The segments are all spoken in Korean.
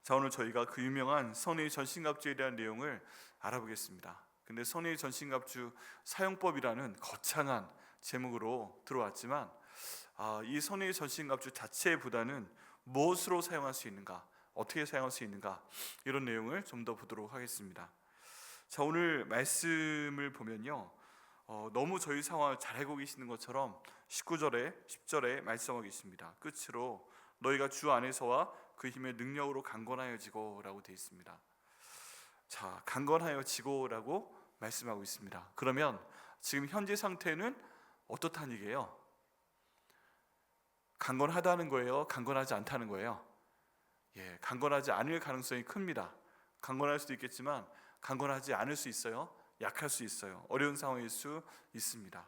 자, 오늘 저희가 그 유명한 선의 전신갑주에 대한 내용을 알아보겠습니다. 근데 선의 전신갑주 사용법이라는 거창한 제목으로 들어왔지만 이 선의 전신갑주 자체보다는 무엇으로 사용할 수 있는가, 어떻게 사용할 수 있는가, 이런 내용을 좀 더 보도록 하겠습니다. 자, 오늘 말씀을 보면요, 너무 저희 상황을 잘 알고 계시는 것처럼 19절에 10절에 말씀하고 있습니다. 끝으로 너희가 주 안에서와 그 힘의 능력으로 강건하여지고 라고 되어 있습니다. 자, 강건하여지고라고 말씀하고 있습니다. 그러면 지금 현재 상태는 어떻다는 얘기예요? 강건하다는 거예요? 강건하지 않다는 거예요? 강건하지 않을 가능성이 큽니다. 강건할 수도 있겠지만 강건하지 않을 수 있어요. 약할 수 있어요. 어려운 상황일 수 있습니다.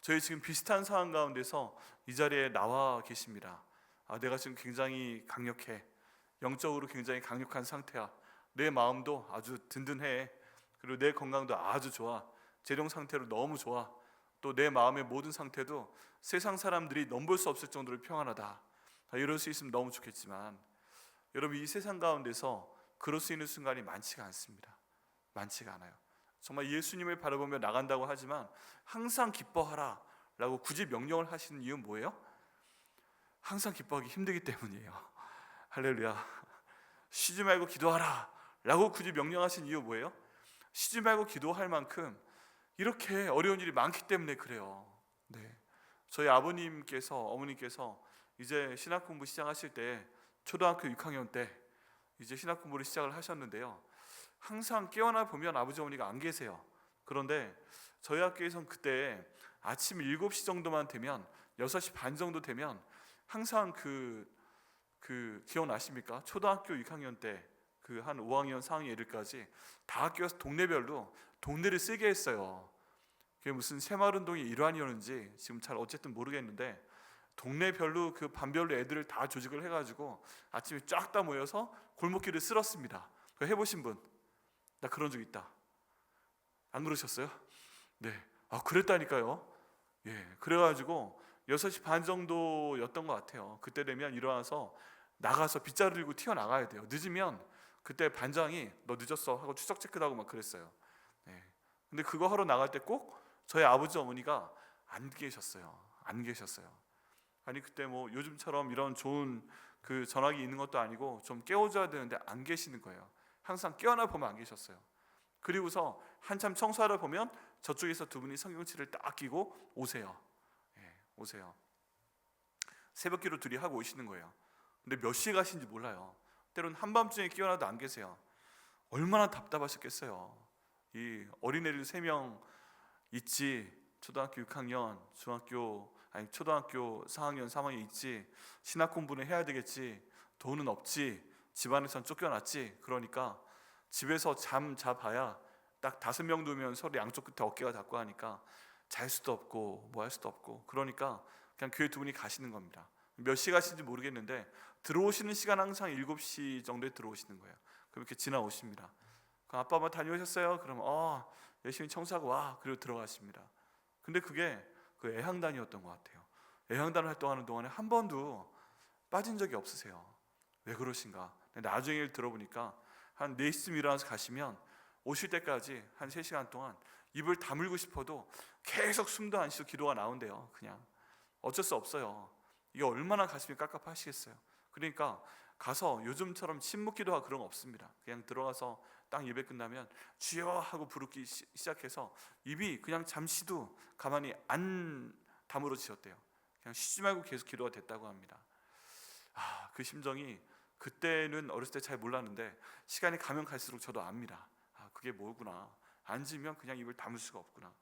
저희 지금 비슷한 상황 가운데서 이 자리에 나와 계십니다. 내가 지금 굉장히 강력해, 영적으로 굉장히 강력한 상태야, 내 마음도 아주 든든해, 그리고 내 건강도 아주 좋아, 재정 상태로 너무 좋아, 또 내 마음의 모든 상태도 세상 사람들이 넘볼 수 없을 정도로 평안하다, 이럴 수 있으면 너무 좋겠지만 여러분, 이 세상 가운데서 그럴 수 있는 순간이 많지가 않습니다. 많지가 않아요. 정말 예수님을 바라보며 나간다고 하지만 항상 기뻐하라 라고 굳이 명령을 하시는 이유는 뭐예요? 항상 기뻐하기 힘들기 때문이에요. 할렐루야. 쉬지 말고 기도하라 라고 굳이 명령하신 이유 뭐예요? 쉬지 말고 기도할 만큼 이렇게 어려운 일이 많기 때문에 그래요. 저희 아버님께서, 어머님께서 이제 신학 공부 시작하실 때 초등학교 6학년 때 이제 신학 공부를 시작을 하셨는데요, 항상 깨어나 보면 아버지 어머니가 안 계세요. 그런데 저희 학교에선 그때 아침 7시 정도만 되면, 6시 반 정도 되면 항상 기억나십니까? 초등학교 6학년 때 그 한 5학년, 4학년 애들까지 다 학교에서 동네별로 동네를 쓰게 했어요. 그게 무슨 새마을운동의 일환이었는지 지금 잘 어쨌든 모르겠는데, 동네별로 그 반별로 애들을 다 조직을 해가지고 아침에 쫙 다 모여서 골목길을 쓸었습니다. 그거 해보신 분? 나 그런 적 있다. 안 그러셨어요? 그랬다니까요. 그래가지고 6시 반 정도였던 것 같아요. 그때 되면 일어나서 나가서 빗자루 들고 튀어나가야 돼요. 늦으면 그때 반장이 너 늦었어 하고 추적 체크도 하고 막 그랬어요. 근데 그거 하러 나갈 때 꼭 저희 아버지 어머니가 안 계셨어요. 안 계셨어요. 아니, 그때 뭐 요즘처럼 이런 좋은 그 전화기 있는 것도 아니고 좀 깨워줘야 되는데 안 계시는 거예요. 항상 깨어나 보면 안 계셨어요. 그리고서 한참 청소하다 보면 저쪽에서 두 분이 성경책을 딱 끼고 오세요. 오세요. 새벽기도 둘이 하고 오시는 거예요. 근데 몇 시에 가신지 몰라요. 때로는 한밤중에 깨어나도 안 계세요. 얼마나 답답하셨겠어요. 이 어린애들 3명 있지, 초등학교 6학년, 초등학교 4학년, 3학년 있지, 신학 공부는 해야 되겠지, 돈은 없지, 집안에선 쫓겨났지. 그러니까 집에서 잠 자봐야 딱 5명 두면 서로 양쪽 끝에 어깨가 닿고 하니까 잘 수도 없고 뭐 할 수도 없고, 그러니까 그냥 교회 두 분이 가시는 겁니다. 몇 시 가시는지 모르겠는데 들어오시는 시간 항상 7시 정도에 들어오시는 거예요. 그럼 이렇게 지나오십니다. 그럼 아빠 뭐 다녀오셨어요? 그러면 열심히 청소하고 와. 그리고 들어가십니다. 근데 그게 그 애향단이었던 것 같아요. 애향단 활동하는 동안에 한 번도 빠진 적이 없으세요. 왜 그러신가? 나중에 들어보니까 한 4시쯤 일어나서 가시면 오실 때까지 한 3시간 동안 입을 다물고 싶어도 계속 숨도 안 쉬고 기도가 나온대요. 그냥 어쩔 수 없어요. 이게 얼마나 가슴이 깝깝하시겠어요. 그러니까 가서 요즘처럼 침묵기도와 그런 거 없습니다. 그냥 들어가서 딱 예배 끝나면 주여 하고 부르기 시작해서 입이 그냥 잠시도 가만히 안 다물어지셨대요. 그냥 쉬지 말고 계속 기도가 됐다고 합니다. 그 심정이 그때는 어렸을 때 잘 몰랐는데 시간이 가면 갈수록 저도 압니다. 그게 뭐구나. 앉으면 그냥 입을 다물 수가 없구나.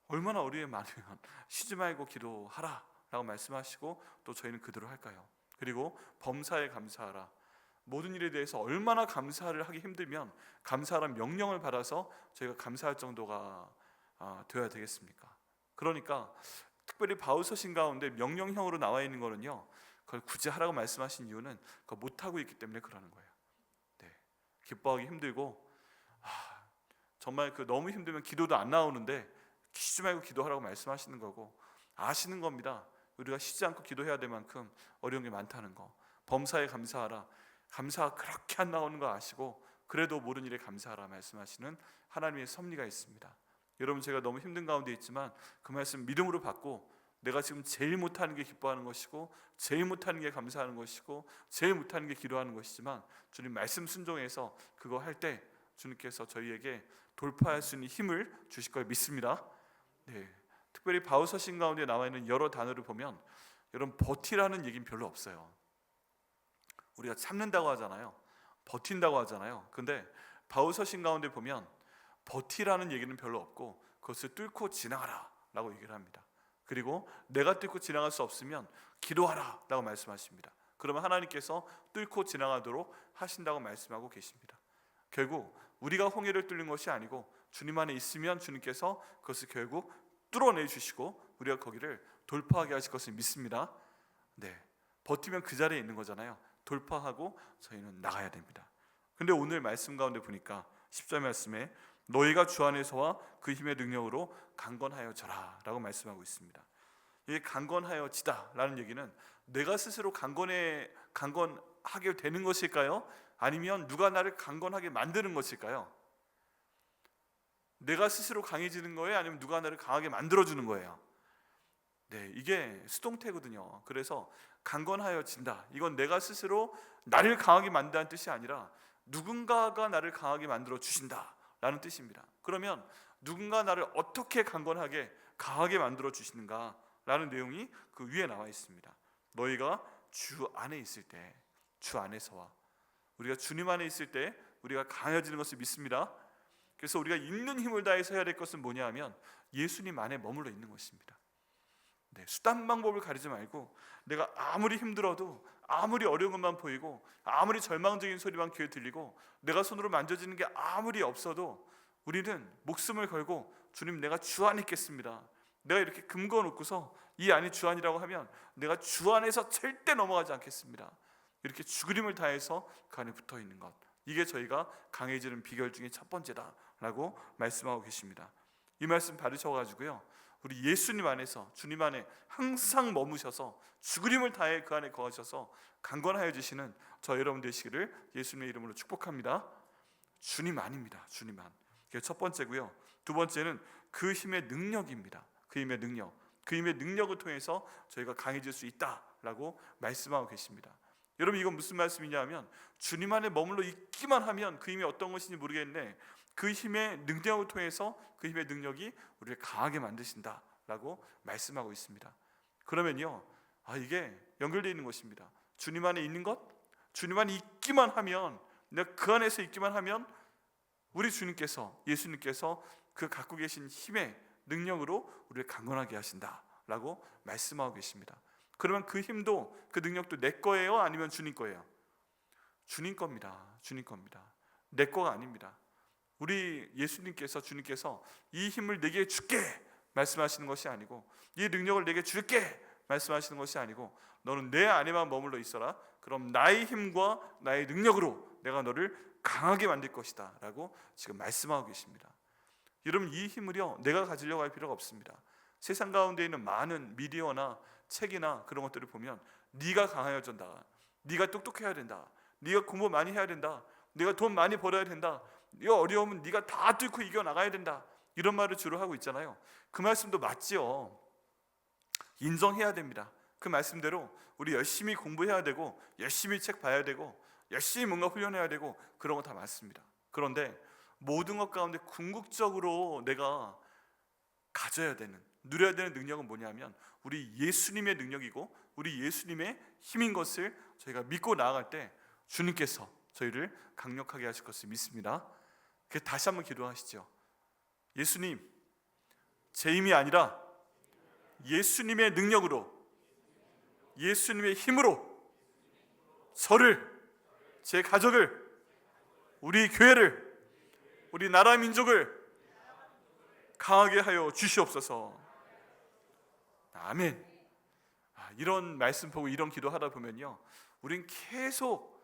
얼마나 어려움이 많으면 쉬지 말고 기도하라 라고 말씀하시고 또 저희는 그대로 할까요? 그리고 범사에 감사하라. 모든 일에 대해서 얼마나 감사를 하기 힘들면 감사하라는 명령을 받아서 저희가 감사할 정도가 되어야 되겠습니까? 그러니까 특별히 바울서신 가운데 명령형으로 나와 있는 거는요, 그걸 굳이 하라고 말씀하신 이유는 그걸 못하고 있기 때문에 그러는 거예요. 기뻐하기 힘들고 정말 너무 힘들면 기도도 안 나오는데 쉬지 말고 기도하라고 말씀하시는 거고, 아시는 겁니다. 우리가 쉬지 않고 기도해야 될 만큼 어려운 게 많다는 거. 범사에 감사하라. 감사가 그렇게 안 나오는 거 아시고 그래도 모든 일에 감사하라 말씀하시는 하나님의 섭리가 있습니다. 여러분, 제가 너무 힘든 가운데 있지만 그 말씀 믿음으로 받고 내가 지금 제일 못하는 게 기뻐하는 것이고 제일 못하는 게 감사하는 것이고 제일 못하는 게 기도하는 것이지만 주님 말씀 순종해서 그거 할 때 주님께서 저희에게 돌파할 수 있는 힘을 주실 걸 믿습니다. 네, 특별히 바울서신 가운데 나와 있는 여러 단어를 보면 여러분, 버티라는 얘기는 별로 없어요. 우리가 참는다고 하잖아요. 버틴다고 하잖아요. 근데 바울서신 가운데 보면 버티라는 얘기는 별로 없고 그것을 뚫고 지나가라 라고 얘기를 합니다. 그리고 내가 뚫고 지나갈 수 없으면 기도하라 라고 말씀하십니다. 그러면 하나님께서 뚫고 지나가도록 하신다고 말씀하고 계십니다. 결국 우리가 홍해를 뚫는 것이 아니고 주님 안에 있으면 주님께서 그것을 결국 뚫어내 주시고 우리가 거기를 돌파하게 하실 것을 믿습니다. 네, 버티면 그 자리에 있는 거잖아요. 돌파하고 저희는 나가야 됩니다. 근데 오늘 말씀 가운데 보니까 10절 말씀에 너희가 주 안에서와 그 힘의 능력으로 강건하여져라 라고 말씀하고 있습니다. 이 강건하여지다 라는 얘기는 내가 스스로 강건하게 되는 것일까요? 아니면 누가 나를 강건하게 만드는 것일까요? 내가 스스로 강해지는 거예요? 아니면 누가 나를 강하게 만들어주는 거예요? 네, 이게 수동태거든요. 그래서 강건하여진다, 이건 내가 스스로 나를 강하게 만든다는 뜻이 아니라 누군가가 나를 강하게 만들어 주신다 라는 뜻입니다. 그러면 누군가 나를 어떻게 강건하게 강하게 만들어 주시는가 라는 내용이 그 위에 나와 있습니다. 너희가 주 안에 있을 때, 주 안에서와 우리가 주님 안에 있을 때 우리가 강해지는 것을 믿습니다. 그래서 우리가 있는 힘을 다해서 해야 될 것은 뭐냐 하면 예수님 안에 머물러 있는 것입니다. 네, 수단 방법을 가리지 말고 내가 아무리 힘들어도, 아무리 어려운 것만 보이고, 아무리 절망적인 소리만 귀에 들리고, 내가 손으로 만져지는 게 아무리 없어도 우리는 목숨을 걸고 주님, 내가 주 안에 있겠습니다. 내가 이렇게 금거 놓고서 이 안이 주 안이라고 하면 내가 주 안에서 절대 넘어가지 않겠습니다. 이렇게 죽으림을 다해서 그 안에 붙어 있는 것, 이게 저희가 강해지는 비결 중에 첫 번째다라고 말씀하고 계십니다. 이 말씀 받으셔가지고요, 우리 예수님 안에서, 주님 안에 항상 머무셔서 죽으림을 다해 그 안에 거하셔서 강건하여지시는 저 여러분 되시기를 예수님의 이름으로 축복합니다. 주님 안입니다. 주님 안. 그게 첫 번째고요. 두 번째는 그 힘의 능력입니다. 그 힘의 능력. 그 힘의 능력을 통해서 저희가 강해질 수 있다라고 말씀하고 계십니다. 여러분, 이건 무슨 말씀이냐 하면 주님 안에 머물러 있기만 하면 그 힘이 어떤 것인지 모르겠는데 그 힘의 능력을 통해서 그 힘의 능력이 우리를 강하게 만드신다라고 말씀하고 있습니다. 그러면요, 이게 연결되어 있는 것입니다. 주님 안에 있는 것, 주님 안에 있기만 하면, 내가 그 안에서 있기만 하면 우리 주님께서, 예수님께서 그 갖고 계신 힘의 능력으로 우리를 강건하게 하신다라고 말씀하고 계십니다. 그러면 그 힘도, 그 능력도 내 거예요? 아니면 주님 거예요? 주님 겁니다. 주님 겁니다. 내 거가 아닙니다. 우리 예수님께서, 주님께서 이 힘을 내게 줄게 말씀하시는 것이 아니고, 이 능력을 내게 줄게 말씀하시는 것이 아니고, 너는 내 안에만 머물러 있어라. 그럼 나의 힘과 나의 능력으로 내가 너를 강하게 만들 것이다 라고 지금 말씀하고 계십니다. 여러분, 이 힘을요, 내가 가지려고 할 필요가 없습니다. 세상 가운데 있는 많은 미디어나 책이나 그런 것들을 보면 네가 강해져야, 네가 똑똑해야 된다, 네가 공부 많이 해야 된다, 네가 돈 많이 벌어야 된다, 네가 어려우면 네가 다 뚫고 이겨나가야 된다, 이런 말을 주로 하고 있잖아요. 그 말씀도 맞지요. 인정해야 됩니다. 그 말씀대로 우리 열심히 공부해야 되고, 열심히 책 봐야 되고, 열심히 뭔가 훈련해야 되고, 그런 거 다 맞습니다. 그런데 모든 것 가운데 궁극적으로 내가 가져야 되는, 누려야 되는 능력은 뭐냐면 우리 예수님의 능력이고 우리 예수님의 힘인 것을 저희가 믿고 나아갈 때 주님께서 저희를 강력하게 하실 것을 믿습니다. 그래서 다시 한번 기도하시죠. 예수님, 제 힘이 아니라 예수님의 능력으로, 예수님의 힘으로 저를, 제 가족을, 우리 교회를, 우리 나라 민족을 강하게 하여 주시옵소서. 아멘. 이런 말씀 보고 이런 기도하다 보면요, 우린 계속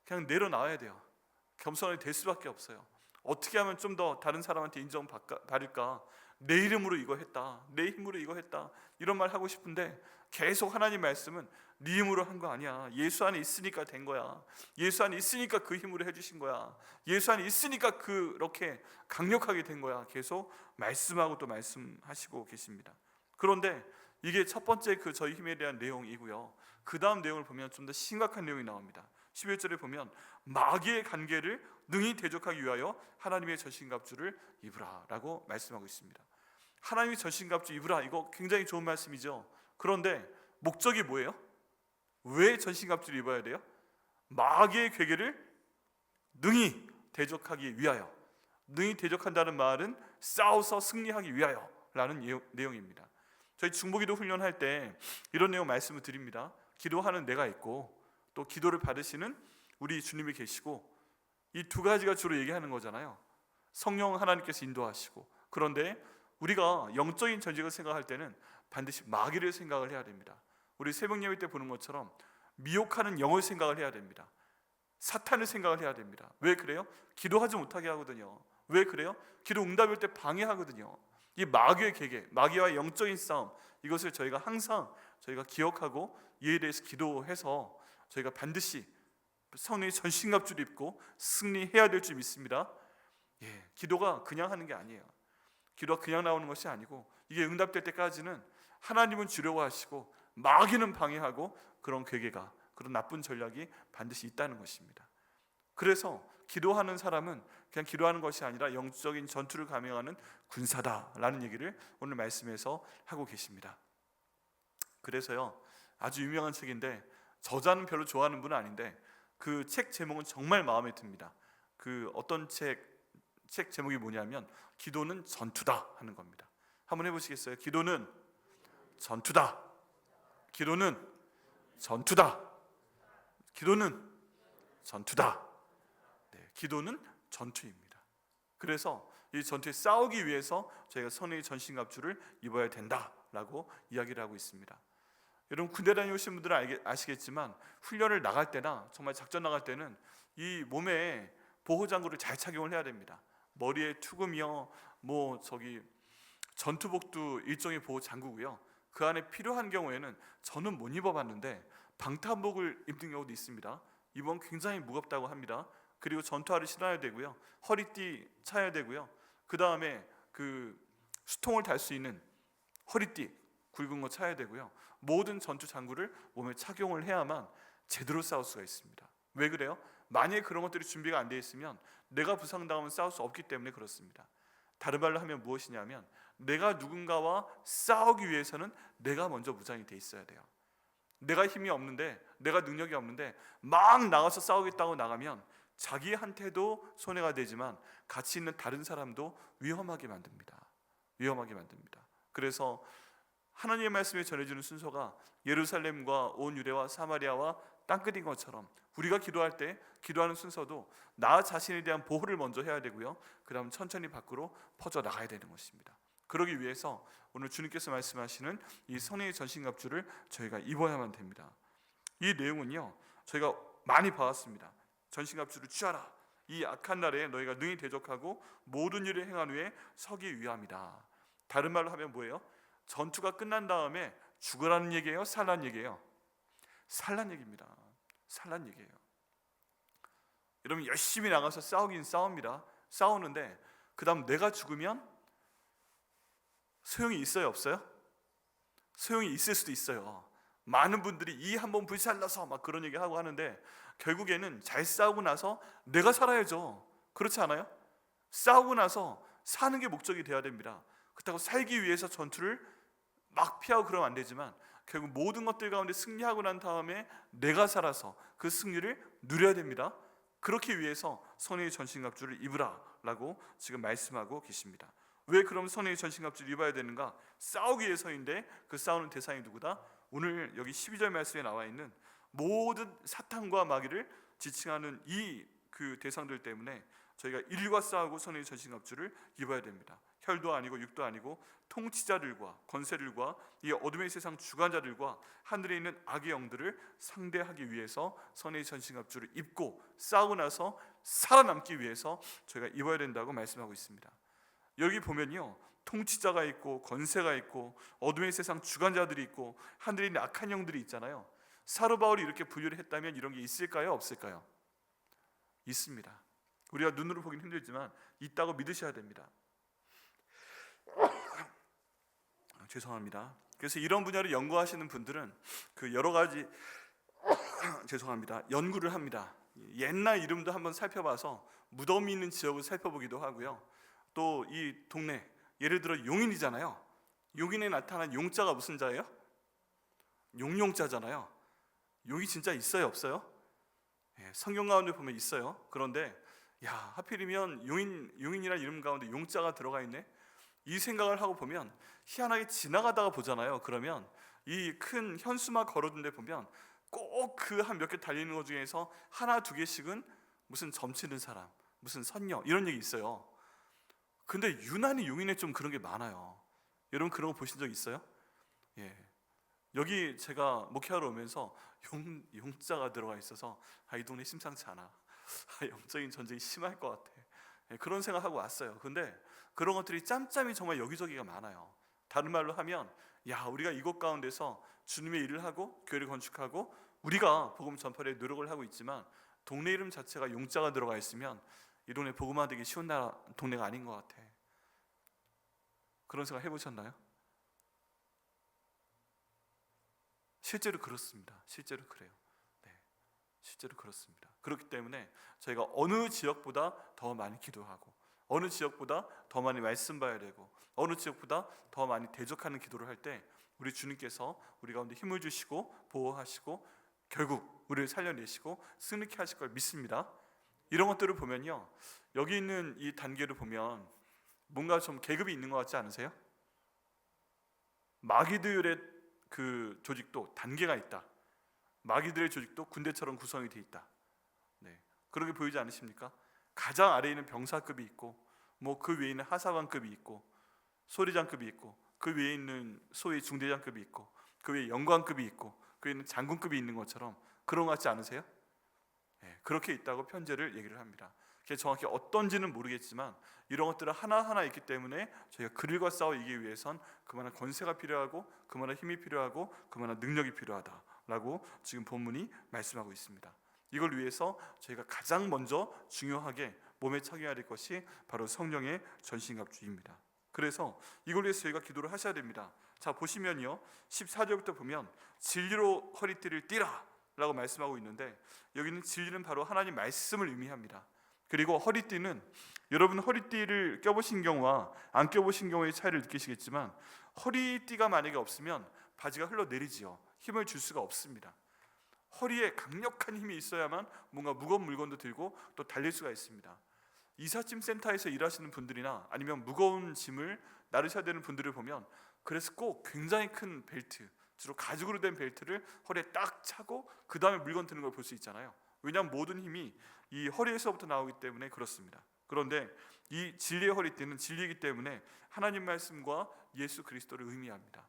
그냥 내려놔야 돼요. 겸손하게 될 수밖에 없어요. 어떻게 하면 좀 더 다른 사람한테 인정받을까? 내 이름으로 이거 했다, 내 힘으로 이거 했다, 이런 말 하고 싶은데 계속 하나님 말씀은 네 힘으로 한 거 아니야. 예수 안에 있으니까 된 거야. 예수 안에 있으니까 그 힘으로 해주신 거야. 예수 안에 있으니까 그렇게 강력하게 된 거야. 계속 말씀하고 또 말씀하시고 계십니다. 그런데 이게 첫 번째 그 저희 힘에 대한 내용이고요. 그 다음 내용을 보면 좀 더 심각한 내용이 나옵니다. 11절에 보면 마귀의 관계를 능히 대적하기 위하여 하나님의 전신갑주를 입으라 라고 말씀하고 있습니다. 하나님의 전신갑주 입으라, 이거 굉장히 좋은 말씀이죠. 그런데 목적이 뭐예요? 왜 전신갑주를 입어야 돼요? 마귀의 괴계를 능히 대적하기 위하여. 능히 대적한다는 말은 싸워서 승리하기 위하여 라는 내용입니다. 저희 중보기도 훈련할 때 이런 내용 말씀을 드립니다. 기도하는 내가 있고 또 기도를 받으시는 우리 주님이 계시고, 이 두 가지가 주로 얘기하는 거잖아요. 성령 하나님께서 인도하시고, 그런데 우리가 영적인 전쟁을 생각할 때는 반드시 마귀를 생각을 해야 됩니다. 우리 새벽 예배 때 보는 것처럼 미혹하는 영을 생각을 해야 됩니다. 사탄을 생각을 해야 됩니다. 왜 그래요? 기도하지 못하게 하거든요. 왜 그래요? 기도 응답일 때 방해하거든요. 이 마귀의 계계, 마귀와의 영적인 싸움, 이것을 저희가 항상 기억하고 이에 대해서 기도해서 저희가 반드시 성령의 전신갑주를 입고 승리해야 될 줄 믿습니다. 기도가 그냥 하는 게 아니에요. 기도가 그냥 나오는 것이 아니고, 이게 응답될 때까지는 하나님은 주려고 하시고 마귀는 방해하고, 그런 괴계가, 그런 나쁜 전략이 반드시 있다는 것입니다. 그래서 기도하는 사람은 그냥 기도하는 것이 아니라 영적인 전투를 감행하는 군사다라는 얘기를 오늘 말씀에서 하고 계십니다. 그래서요, 아주 유명한 책인데 저자는 별로 좋아하는 분은 아닌데 그 책 제목은 정말 마음에 듭니다. 그 어떤 책 제목이 뭐냐면 기도는 전투다 하는 겁니다. 한번 해보시겠어요? 기도는 전투다. 기도는 전투다. 기도는 전투다. 기도는 전투입니다. 그래서 이 전투에 싸우기 위해서 저희가 성령의 전신갑주를 입어야 된다라고 이야기를 하고 있습니다. 여러분, 군대 다녀오신 분들은 아시겠지만 훈련을 나갈 때나 정말 작전 나갈 때는 이 몸에 보호장구를 잘 착용을 해야 됩니다. 머리에 투구며 전투복도 일종의 보호장구고요. 그 안에 필요한 경우에는 저는 못 입어봤는데 방탄복을 입는 경우도 있습니다. 이건 굉장히 무겁다고 합니다. 그리고 전투화를 신어야 되고요. 허리띠 차야 되고요. 그 다음에 그 수통을 달 수 있는 허리띠 굵은 거 차야 되고요. 모든 전투 장구를 몸에 착용을 해야만 제대로 싸울 수가 있습니다. 왜 그래요? 만약에 그런 것들이 준비가 안 되어 있으면 내가 부상당하면 싸울 수 없기 때문에 그렇습니다. 다른 말로 하면 무엇이냐면, 내가 누군가와 싸우기 위해서는 내가 먼저 무장이 돼 있어야 돼요. 내가 힘이 없는데, 내가 능력이 없는데 막 나가서 싸우겠다고 나가면 자기한테도 손해가 되지만 같이 있는 다른 사람도 위험하게 만듭니다. 그래서 하나님의 말씀이 전해지는 순서가 예루살렘과 온 유대와 사마리아와 땅끝인 것처럼, 우리가 기도할 때 기도하는 순서도 나 자신에 대한 보호를 먼저 해야 되고요. 그 다음 천천히 밖으로 퍼져 나가야 되는 것입니다. 그러기 위해서 오늘 주님께서 말씀하시는 이 성령의 전신갑주를 저희가 입어야만 됩니다. 이 내용은요, 저희가 많이 봐왔습니다. 전신갑주를 취하라. 이 악한 날에 너희가 능히 대적하고 모든 일을 행한 후에 서기 위함이다. 다른 말로 하면 뭐예요? 전투가 끝난 다음에 죽으라는 얘기예요? 살라는 얘기예요? 살라는 얘기입니다. 살라는 얘기예요. 여러분, 열심히 나가서 싸우긴 싸웁니다. 싸우는데 그 다음 내가 죽으면 소용이 있어요? 없어요? 소용이 있을 수도 있어요. 많은 분들이 이 한번 불살라서 막 그런 얘기하고 하는데, 결국에는 잘 싸우고 나서 내가 살아야죠. 그렇지 않아요? 싸우고 나서 사는 게 목적이 돼야 됩니다. 그렇다고 살기 위해서 전투를 막 피하고 그러면 안 되지만, 결국 모든 것들 가운데 승리하고 난 다음에 내가 살아서 그 승리를 누려야 됩니다. 그렇기 위해서 성령의 전신갑주를 입으라 라고 지금 말씀하고 계십니다. 왜 그럼 성령의 전신갑주를 입어야 되는가? 싸우기 위해서인데, 그 싸우는 대상이 누구다? 오늘 여기 12절 말씀에 나와 있는 모든 사탄과 마귀를 지칭하는 이 그 대상들 때문에 저희가 일과 싸우고 성령의 전신갑주를 입어야 됩니다. 혈도 아니고 육도 아니고 통치자들과 권세들과 이 어둠의 세상 주관자들과 하늘에 있는 악의 영들을 상대하기 위해서 성령의 전신갑주를 입고 싸우고 나서 살아남기 위해서 저희가 입어야 된다고 말씀하고 있습니다. 여기 보면요, 통치자가 있고 권세가 있고 어둠의 세상 주관자들이 있고 하늘에 있는 악한 영들이 있잖아요. 사도 바울이 이렇게 분류를 했다면 이런 게 있을까요? 없을까요? 있습니다. 우리가 눈으로 보긴 힘들지만 있다고 믿으셔야 됩니다. 죄송합니다. 그래서 이런 분야를 연구하시는 분들은 그 여러 가지 죄송합니다. 연구를 합니다. 옛날 이름도 한번 살펴봐서 무덤이 있는 지역을 살펴보기도 하고요. 또 이 동네, 예를 들어 용인이잖아요. 용인에 나타난 용자가 무슨 자예요? 용용자잖아요. 용이 진짜 있어요, 없어요? 성경 가운데 보면 있어요. 그런데 야, 하필이면 용인이라는 이름 가운데 용자가 들어가 있네. 이 생각을 하고 보면 희한하게 지나가다가 보잖아요. 그러면 이 큰 현수막 걸어둔 데 보면 꼭 그 한 몇 개 달리는 것 중에서 하나 두 개씩은 무슨 점치는 사람, 무슨 선녀 이런 얘기 있어요. 근데 유난히 용인에 좀 그런 게 많아요. 여러분 그런 거 보신 적 있어요? 예. 여기 제가 목회하러 오면서 용자가 들어가 있어서 이 동네 심상치 않아. 영적인 전쟁이 심할 것 같아. 그런 생각하고 왔어요. 근데 그런 것들이 짬짬이 정말 여기저기가 많아요. 다른 말로 하면 우리가 이곳 가운데서 주님의 일을 하고 교회를 건축하고 우리가 복음 전파에 노력을 하고 있지만 동네 이름 자체가 용자가 들어가 있으면 이 동네 복음화되기 쉬운 동네가 아닌 것 같아. 그런 생각 해보셨나요? 실제로 그렇습니다. 실제로 그래요. 실제로 그렇습니다. 그렇기 때문에 저희가 어느 지역보다 더 많이 기도하고 어느 지역보다 더 많이 말씀 봐야 되고 어느 지역보다 더 많이 대적하는 기도를 할 때 우리 주님께서 우리 가운데 힘을 주시고 보호하시고 결국 우리를 살려내시고 승리케 하실 걸 믿습니다. 이런 것들을 보면요, 여기 있는 이 단계를 보면 뭔가 좀 계급이 있는 것 같지 않으세요? 마귀들의 그 조직도 단계가 있다. 마귀들의 조직도 군대처럼 구성이 되어 있다. 그렇게 보이지 않으십니까? 가장 아래에 있는 병사급이 있고 그 위에 있는 하사관급이 있고 소리장급이 있고 그 위에 있는 소위 중대장급이 있고 그 위에 영관급이 있고 그 위에 있는 장군급이 있는 것처럼 그런 것 같지 않으세요? 그렇게 있다고 편제를 얘기를 합니다. 그게 정확히 어떤지는 모르겠지만 이런 것들은 하나하나 있기 때문에 저희가 그들과 싸워 이기기 위해선 그만한 권세가 필요하고 그만한 힘이 필요하고 그만한 능력이 필요하다라고 지금 본문이 말씀하고 있습니다. 이걸 위해서 저희가 가장 먼저 중요하게 몸에 착용해야 될 것이 바로 성령의 전신갑주입니다. 그래서 이걸 위해서 저희가 기도를 하셔야 됩니다. 자, 보시면요, 14절부터 보면 진리로 허리띠를 띠라 라고 말씀하고 있는데 여기는 진리는 바로 하나님 말씀을 의미합니다. 그리고 허리띠는 여러분 허리띠를 껴보신 경우와 안 껴보신 경우의 차이를 느끼시겠지만 허리띠가 만약에 없으면 바지가 흘러내리지요. 힘을 줄 수가 없습니다. 허리에 강력한 힘이 있어야만 뭔가 무거운 물건도 들고 또 달릴 수가 있습니다. 이삿짐 센터에서 일하시는 분들이나 아니면 무거운 짐을 나르셔야 되는 분들을 보면 그래서 꼭 굉장히 큰 벨트, 주로 가죽으로 된 벨트를 허리에 딱 차고 그 다음에 물건 드는 걸 볼 수 있잖아요. 왜냐하면 모든 힘이 이 허리에서부터 나오기 때문에 그렇습니다. 그런데 이 진리의 허리띠는 진리이기 때문에 하나님 말씀과 예수 그리스도를 의미합니다.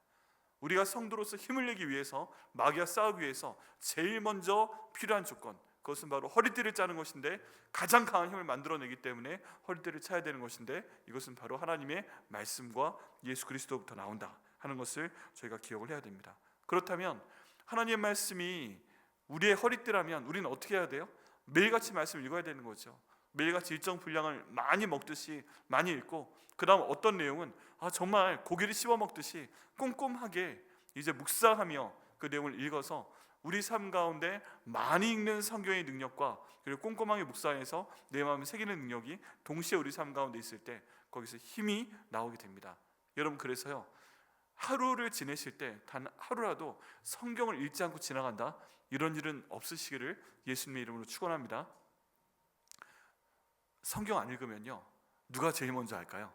우리가 성도로서 힘을 내기 위해서 마귀와 싸우기 위해서 제일 먼저 필요한 조건, 그것은 바로 허리띠를 짜는 것인데 가장 강한 힘을 만들어내기 때문에 허리띠를 차야 되는 것인데 이것은 바로 하나님의 말씀과 예수 그리스도부터 나온다 하는 것을 저희가 기억을 해야 됩니다. 그렇다면 하나님의 말씀이 우리의 허리띠라면 우리는 어떻게 해야 돼요? 매일같이 말씀을 읽어야 되는 거죠. 매일같이 일정 분량을 많이 먹듯이 많이 읽고 그 다음 어떤 내용은 정말 고기를 씹어 먹듯이 꼼꼼하게 이제 묵상하며 그 내용을 읽어서 우리 삶 가운데 많이 읽는 성경의 능력과 그리고 꼼꼼하게 묵상해서 내 마음에 새기는 능력이 동시에 우리 삶 가운데 있을 때 거기서 힘이 나오게 됩니다. 여러분 그래서요, 하루를 지내실 때 단 하루라도 성경을 읽지 않고 지나간다, 이런 일은 없으시기를 예수님의 이름으로 축원합니다. 성경 안 읽으면요, 누가 제일 먼저 알까요?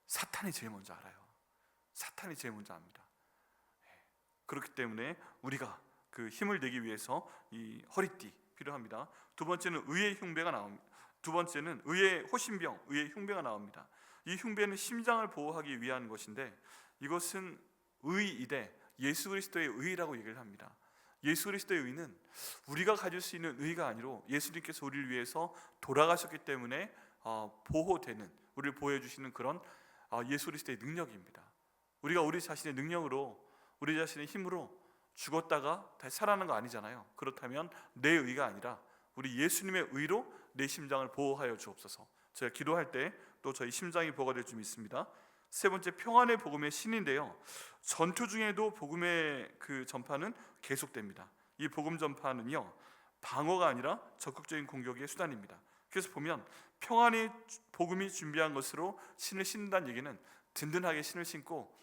사탄이 제일 먼저 알아요. 사탄이 제일 먼저 압니다. 그렇기 때문에 우리가 그 힘을 내기 위해서 이 허리띠 필요합니다. 두 번째는 의의 흉배가 나옵니다. 두 번째는 의의 호신병, 의의 흉배가 나옵니다. 이 흉배는 심장을 보호하기 위한 것인데 이것은 의이되 예수 그리스도의 의라고 얘기를 합니다. 예수 그리스도의 의는 우리가 가질 수 있는 의가 아니로 예수님께서 우리를 위해서 돌아가셨기 때문에 보호되는, 우리를 보호해 주시는 그런 예수 그리스도의 능력입니다. 우리가 우리 자신의 능력으로, 우리 자신의 힘으로 죽었다가 다시 살아나는 거 아니잖아요. 그렇다면 내 의가 아니라 우리 예수님의 의로 내 심장을 보호하여 주옵소서. 제가 기도할 때 또 저희 심장이 보호가 될 줄 믿습니다. 세 번째, 평안의 복음의 신인데요, 전투 중에도 복음의 그 전파는 계속됩니다. 이 복음 전파는요, 방어가 아니라 적극적인 공격의 수단입니다. 그래서 보면 평안의 복음이 준비한 것으로 신을 신는다는 얘기는 든든하게 신을 신고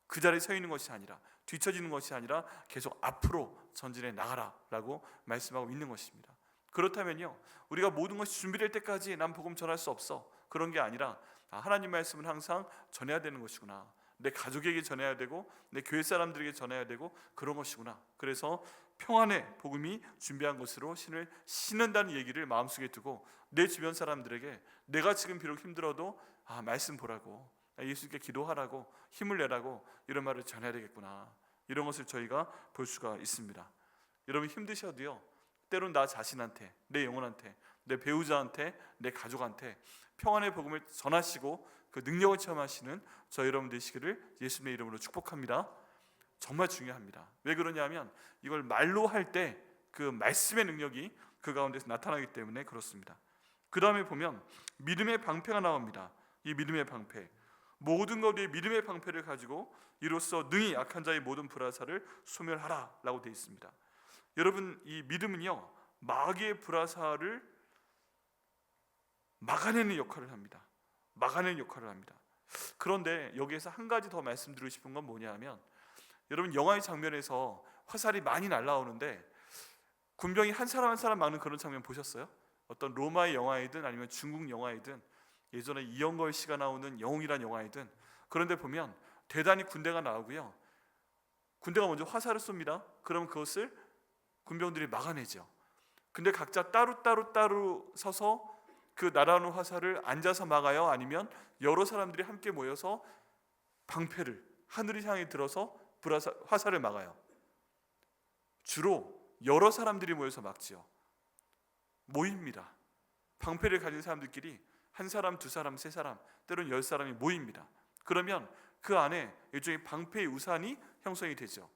그 자리에 서 있는 것이 아니라, 뒤처지는 것이 아니라 계속 앞으로 전진해 나가라라고 말씀하고 있는 것입니다. 그렇다면요, 우리가 모든 것이 준비될 때까지 난 복음 전할 수 없어, 그런 게 아니라 하나님 말씀은 항상 전해야 되는 것이구나, 내 가족에게 전해야 되고 내 교회 사람들에게 전해야 되고 그런 것이구나. 그래서 평안의 복음이 준비한 것으로 신을 신는다는 얘기를 마음속에 두고 내 주변 사람들에게 내가 지금 비록 힘들어도 말씀 보라고, 예수님께 기도하라고, 힘을 내라고, 이런 말을 전해야 되겠구나, 이런 것을 저희가 볼 수가 있습니다. 여러분, 힘드셔도요, 때론 나 자신한테, 내 영혼한테, 내 배우자한테, 내 가족한테 평안의 복음을 전하시고 그 능력을 체험하시는 저 여러분 되시기를 예수님의 이름으로 축복합니다. 정말 중요합니다. 왜 그러냐면 이걸 말로 할 때 그 말씀의 능력이 그 가운데서 나타나기 때문에 그렇습니다. 그 다음에 보면 믿음의 방패가 나옵니다. 이 믿음의 방패, 모든 것 위에 믿음의 방패를 가지고 이로써 능히 악한 자의 모든 불화살을 소멸하라 라고 되어 있습니다. 여러분, 이 믿음은요, 마귀의 불화살을 막아내는 역할을 합니다. 막아내는 역할을 합니다. 그런데 여기에서 한 가지 더 말씀드리고 싶은 건 뭐냐 하면, 여러분, 영화의 장면에서 화살이 많이 날아오는데 군병이 한 사람 한 사람 막는 그런 장면 보셨어요? 어떤 로마의 영화이든 아니면 중국 영화이든 예전에 이영걸 씨가 나오는 영웅이란 영화이든, 그런데 보면 대단히 군대가 나오고요, 군대가 먼저 화살을 쏩니다. 그러면 그것을 군병들이 막아내죠. 근데 각자 따로 서서 그 날아오는 화살을 앉아서 막아요? 아니면 여러 사람들이 함께 모여서 방패를 하늘을 향해 들어서 화살을 막아요? 주로 여러 사람들이 모여서 막지요. 모입니다. 방패를 가진 사람들끼리 한 사람, 두 사람, 세 사람, 때로는 10사람이 모입니다. 그러면 그 안에 일종의 방패의 우산이 형성이 되죠.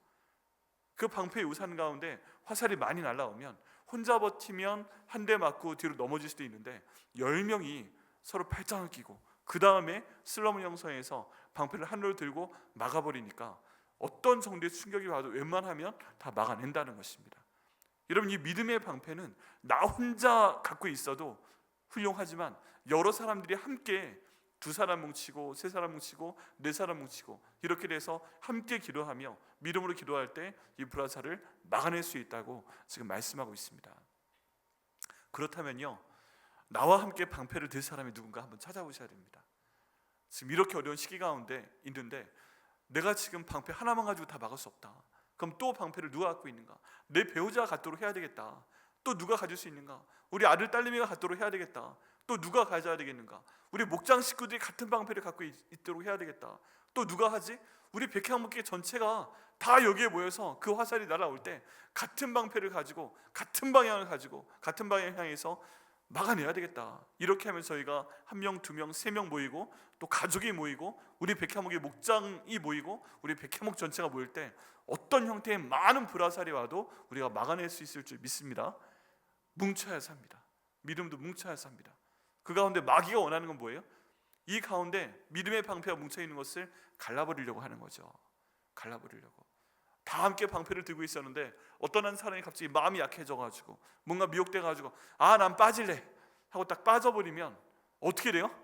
그 방패의 우산 가운데 화살이 많이 날아오면 혼자 버티면 한 대 맞고 뒤로 넘어질 수도 있는데 10명이 서로 팔짱을 끼고 그 다음에 슬럼을 형성해서 방패를 하늘로 들고 막아버리니까 어떤 정도의 충격이 와도 웬만하면 다 막아낸다는 것입니다. 여러분, 이 믿음의 방패는 나 혼자 갖고 있어도 훌륭하지만 여러 사람들이 함께, 두 사람 뭉치고 세 사람 뭉치고 네 사람 뭉치고 이렇게 돼서 함께 기도하며 믿음으로 기도할 때 이 불화살을 막아낼 수 있다고 지금 말씀하고 있습니다. 그렇다면요, 나와 함께 방패를 들 사람이 누군가 한번 찾아보셔야 됩니다. 지금 이렇게 어려운 시기 가운데 있는데 내가 지금 방패 하나만 가지고 다 막을 수 없다. 그럼 또 방패를 누가 갖고 있는가? 내 배우자가 갖도록 해야 되겠다. 또 누가 가질 수 있는가? 우리 아들 딸내미가 갖도록 해야 되겠다. 또 누가 가져야 되겠는가? 우리 목장 식구들이 같은 방패를 갖고 있도록 해야 되겠다. 또 누가 하지? 우리 백향목회 전체가 다 여기에 모여서 그 화살이 날아올 때 같은 방패를 가지고 같은 방향을 가지고 같은 방향을 향해서 막아내야 되겠다. 이렇게 하면 저희가 한 명, 두 명, 세 명 모이고 또 가족이 모이고 우리 백향목의 목장이 모이고 우리 백향목 전체가 모일 때 어떤 형태의 많은 불화살이 와도 우리가 막아낼 수 있을 줄 믿습니다. 뭉쳐야 삽니다. 믿음도 뭉쳐야 삽니다. 그 가운데 마귀가 원하는 건 뭐예요? 이 가운데 믿음의 방패가 뭉쳐있는 것을 갈라버리려고 하는 거죠. 갈라버리려고. 다 함께 방패를 들고 있었는데 어떤 한 사람이 갑자기 마음이 약해져가지고 뭔가 미혹돼가지고 난 빠질래 하고 딱 빠져버리면 어떻게 돼요?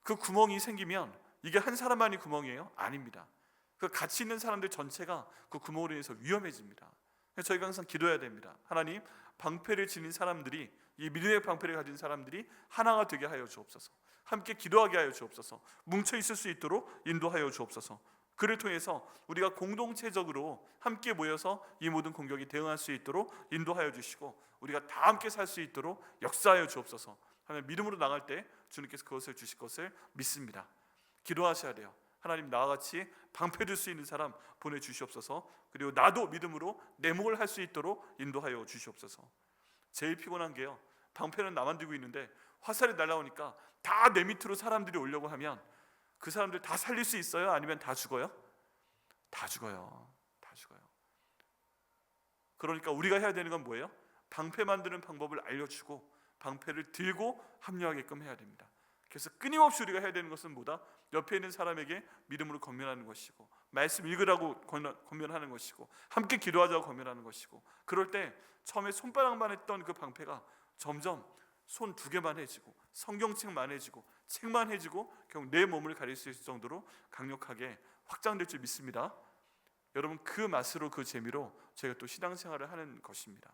그 구멍이 생기면 이게 한 사람만이 구멍이에요? 아닙니다. 그 같이 있는 사람들 전체가 그 구멍으로 인해서 위험해집니다. 그래서 저희가 항상 기도해야 됩니다. 하나님, 방패를 지닌 사람들이, 이 믿음의 방패를 가진 사람들이 하나가 되게 하여 주옵소서. 함께 기도하게 하여 주옵소서. 뭉쳐 있을 수 있도록 인도하여 주옵소서. 그를 통해서 우리가 공동체적으로 함께 모여서 이 모든 공격에 대응할 수 있도록 인도하여 주시고 우리가 다 함께 살 수 있도록 역사하여 주옵소서. 하나님, 믿음으로 나갈 때 주님께서 그것을 주실 것을 믿습니다. 기도하셔야 돼요. 하나님 나와 같이 방패될 수 있는 사람 보내주시옵소서. 그리고 나도 믿음으로 내 몫을 할 수 있도록 인도하여 주시옵소서. 제일 피곤한 게요, 방패는 나만 들고 있는데 화살이 날아오니까 다 내 밑으로 사람들이 오려고 하면 그 사람들 다 살릴 수 있어요? 아니면 다 죽어요? 다 죽어요. 다 죽어요. 그러니까 우리가 해야 되는 건 뭐예요? 방패 만드는 방법을 알려주고 방패를 들고 합류하게끔 해야 됩니다. 그래서 끊임없이 우리가 해야 되는 것은 뭐다? 옆에 있는 사람에게 믿음으로 권면하는 것이고, 말씀 읽으라고 권면하는 것이고, 함께 기도하자고 권면하는 것이고, 그럴 때 처음에 손바닥만 했던 그 방패가 점점 손 2개만 해지고, 성경책만 해지고, 책만 해지고, 결국 내 몸을 가릴 수 있을 정도로 강력하게 확장될 줄 믿습니다. 여러분, 그 맛으로 그 재미로 제가 또 신앙생활을 하는 것입니다.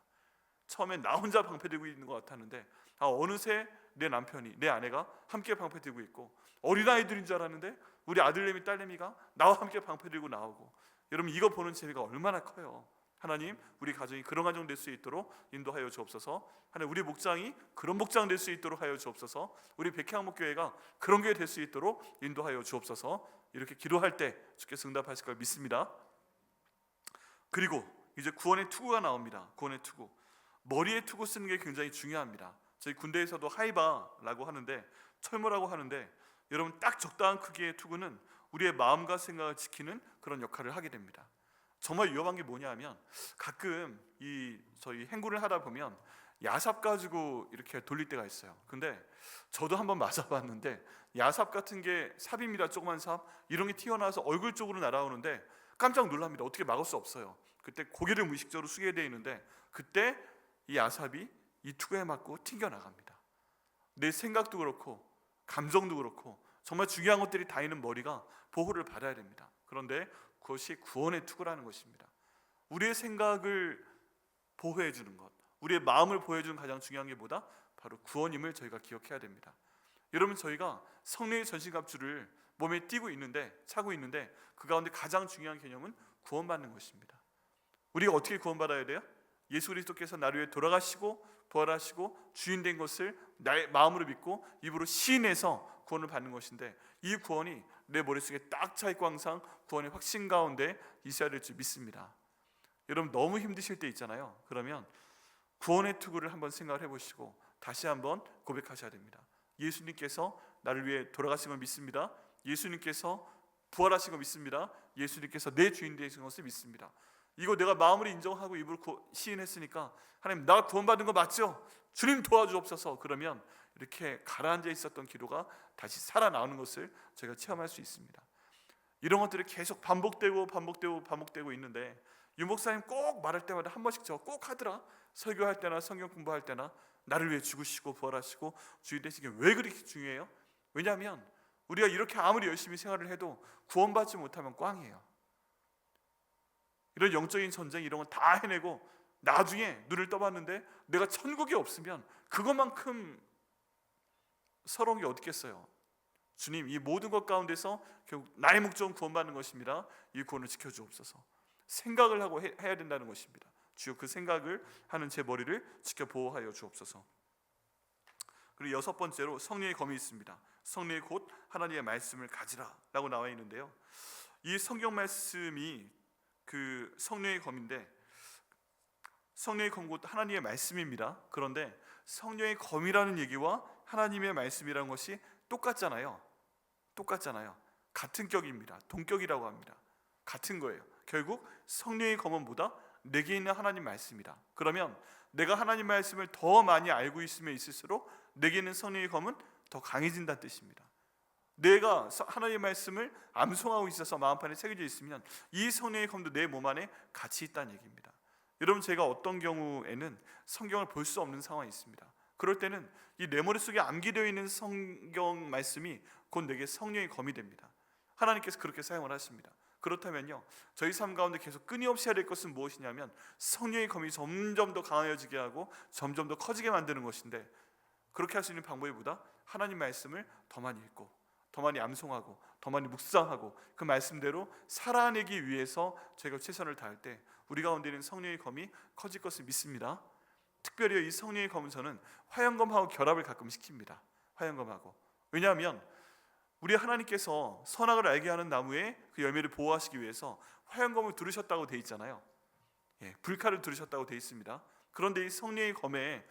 처음엔 나 혼자 방패 들고 있는 것 같았는데 어느새 내 남편이, 내 아내가 함께 방패 들고 있고, 어린아이들인 줄 알았는데 우리 아들내미 딸내미가 나와 함께 방패 들고 나오고, 여러분 이거 보는 재미가 얼마나 커요. 하나님, 우리 가정이 그런 가정 될 수 있도록 인도하여 주옵소서. 하나님, 우리 목장이 그런 목장 될 수 있도록 하여 주옵소서. 우리 백향목교회가 그런 교회 될 수 있도록 인도하여 주옵소서. 이렇게 기도할 때 주께서 응답하실 걸 믿습니다. 그리고 이제 구원의 투구가 나옵니다. 구원의 투구, 머리에 투구 쓰는 게 굉장히 중요합니다. 저희 군대에서도 하이바라고 하는데, 철모라고 하는데, 여러분 딱 적당한 크기의 투구는 우리의 마음과 생각을 지키는 그런 역할을 하게 됩니다. 정말 위험한 게 뭐냐 하면, 가끔 저희 행군을 하다 보면 야삽 가지고 이렇게 돌릴 때가 있어요. 근데 저도 한번 맞아봤는데, 야삽 같은 게 삽입니다. 조그만 삽, 이런 게 튀어나와서 얼굴 쪽으로 날아오는데 깜짝 놀랍니다. 어떻게 막을 수 없어요. 그때 고개를 무의식적으로 숙이게 되어 있는데, 그때 이 야삽이 이 투구에 맞고 튕겨나갑니다. 내 생각도 그렇고 감정도 그렇고 정말 중요한 것들이 다 있는 머리가 보호를 받아야 됩니다. 그런데 그것이 구원의 투구라는 것입니다. 우리의 생각을 보호해 주는 것, 우리의 마음을 보호해 주는 가장 중요한 게 뭐다? 바로 구원임을 저희가 기억해야 됩니다. 여러분, 저희가 성령의 전신갑주를 몸에 차고 있는데 그 가운데 가장 중요한 개념은 구원받는 것입니다. 우리가 어떻게 구원받아야 돼요? 예수 그리스도께서 나를 위해 돌아가시고 부활하시고 주인 된 것을 나의 마음으로 믿고 입으로 시인해서 구원을 받는 것인데, 이 구원이 내 머릿속에 딱 차 있고 항상 구원의 확신 가운데 있어야 될 줄 믿습니다. 여러분, 너무 힘드실 때 있잖아요. 그러면 구원의 투구를 한번 생각을 해보시고 다시 한번 고백하셔야 됩니다. 예수님께서 나를 위해 돌아가신 걸 믿습니다. 예수님께서 부활하신 걸 믿습니다. 예수님께서 내 주인 되신 것을 믿습니다. 이거 내가 마음으로 인정하고 입으로 시인했으니까 하나님, 나 구원받은 거 맞죠? 주님 도와주옵소서. 그러면 이렇게 가라앉아 있었던 기도가 다시 살아나오는 것을 제가 체험할 수 있습니다. 이런 것들이 계속 반복되고 있는데, 유 목사님 꼭 말할 때마다 한 번씩 저 꼭 하더라. 설교할 때나 성경 공부할 때나 나를 위해 죽으시고 부활하시고 주인 되신 게 왜 그렇게 중요해요? 왜냐하면 우리가 이렇게 아무리 열심히 생활을 해도 구원받지 못하면 꽝이에요. 이런 영적인 전쟁, 이런 건 다 해내고 나중에 눈을 떠봤는데 내가 천국에 없으면 그것만큼 서러운 게 어디 있겠어요. 주님, 이 모든 것 가운데서 결국 나의 목적은 구원받는 것입니다. 이 구원을 지켜주옵소서. 생각을 하고 해야 된다는 것입니다. 주여, 그 생각을 하는 제 머리를 지켜 보호하여 주옵소서. 그리고 6번째로 성령의 검이 있습니다. 성령의 곧 하나님의 말씀을 가지라 라고 나와 있는데요, 이 성경 말씀이 그 성령의 검인데, 성령의 검 곧 하나님의 말씀입니다. 그런데 성령의 검이라는 얘기와 하나님의 말씀이라는 것이 똑같잖아요. 같은 격입니다. 동격이라고 합니다. 같은 거예요. 결국 성령의 검은 뭐다? 내게 있는 하나님 말씀이다. 그러면 내가 하나님 말씀을 더 많이 알고 있으면 있을수록 내게 있는 성령의 검은 더 강해진다는 뜻입니다. 내가 하나님의 말씀을 암송하고 있어서 마음판에 새겨져 있으면 이 성령의 검도 내 몸 안에 같이 있다는 얘기입니다. 여러분, 제가 어떤 경우에는 성경을 볼 수 없는 상황이 있습니다. 그럴 때는 이 내 머릿속에 암기되어 있는 성경 말씀이 곧 내게 성령의 검이 됩니다. 하나님께서 그렇게 사용을 하십니다. 그렇다면요, 저희 삶 가운데 계속 끊임없이 해야 될 것은 무엇이냐면 성령의 검이 점점 더 강해지게 하고 점점 더 커지게 만드는 것인데, 그렇게 할 수 있는 방법이 뭐다? 하나님 말씀을 더 많이 읽고 더 많이 암송하고 더 많이 묵상하고 그 말씀대로 살아내기 위해서 저희가 최선을 다할 때 우리 가운데 있는 성령의 검이 커질 것을 믿습니다. 특별히 이 성령의 검은 저는 화영검하고 결합을 가끔 시킵니다. 화영검하고. 왜냐하면 우리 하나님께서 선악을 알게 하는 나무의 그 열매를 보호하시기 위해서 화양검을 두르셨다고 돼 있잖아요. 불칼을 두르셨다고 돼 있습니다. 그런데 이 성령의 검에